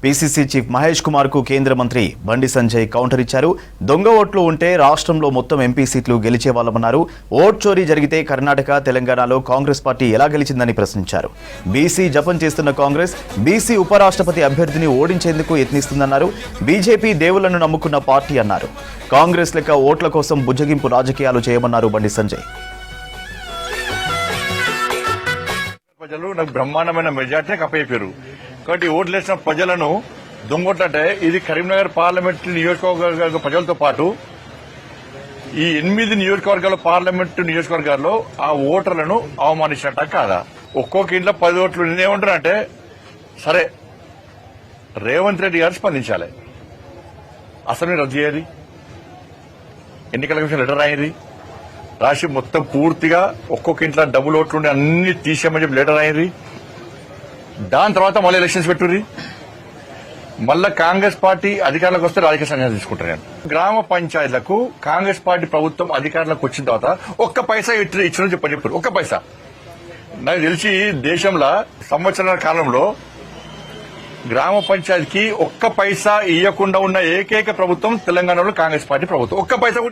PCC chief Mahesh Kumar కు కేంద్ర మంత్రి బండి సంజయ్ కౌంటర్ ఇచ్చారు. దొంగ ఓట్లు ఉంటే రాష్ట్రంలో మొత్తం ఎంపీ సీట్లు గెలిచేవాళ్లమన్నారు. ఓట్ చోరీ జరిగితే కర్ణాటక, తెలంగాణలో కాంగ్రెస్ పార్టీ ఎలా గెలిచిందని ప్రశ్నించారు. బీసీ జపం చేస్తున్న కాంగ్రెస్ బీసీ ఉపరాష్ట్రపతి అభ్యర్థిని ఓడించేందుకు యత్నిస్తుందన్నారు. బీజేపీ దేవుళ్లను నమ్ముకున్న పార్టీ అన్నారు. కాంగ్రెస్ లెక్క ఓట్ల కోసం బుజ్జగింపు రాజకీయాలు చేయమన్నారు బండి సంజయ్. ప్రజలు నాకు బ్రహ్మాండమైన మెజార్టీని అప్పచెప్పారు కాబట్టి ఓట్లు వేసిన ప్రజలను దొంగొట్లంటే ఇది కరీంనగర్ పార్లమెంట్ నియోజకవర్గ ప్రజలతో పాటు ఈ 8 నియోజకవర్గాల పార్లమెంటు నియోజకవర్గాల్లో ఆ ఓటర్లను అవమానించినట్ట కాదా? ఒక్కొక్క ఇంట్లో 10 ఓట్లు నేనేమంటానంటే సరే రేవంత్ రెడ్డి గారు స్పందించాలి, అసెంబ్లీ రద్దు చేయాలి, ఎన్నికల కమిషన్ లెటర్ రాయింది, రాసి మొత్తం పూర్తిగా ఒక్కొక్క ఇంట్లో డబుల్ ఓట్లుండి అన్ని తీసేయమని చెప్పి లెటర్ అయ్యింది. దాని తర్వాత మళ్ళీ ఎలక్షన్స్ పెట్టుర్రి, మళ్ళా కాంగ్రెస్ పార్టీ అధికారంలోకి వస్తే రాజకీయ సంఘాలు తీసుకుంటారు. నేను గ్రామ పంచాయతీలకు కాంగ్రెస్ పార్టీ ప్రభుత్వం అధికారంలోకి వచ్చిన తర్వాత ఒక్క పైసా ఇచ్చిన చెప్పారు. ఒక్క పైసా నాకు తెలిసి దేశంలో సంవత్సరాల కాలంలో గ్రామ పంచాయతీకి ఒక్క పైసా ఇవ్వకుండా ఉన్న ఏకైక ప్రభుత్వం తెలంగాణలో కాంగ్రెస్ పార్టీ ప్రభుత్వం. ఒక్క పైసా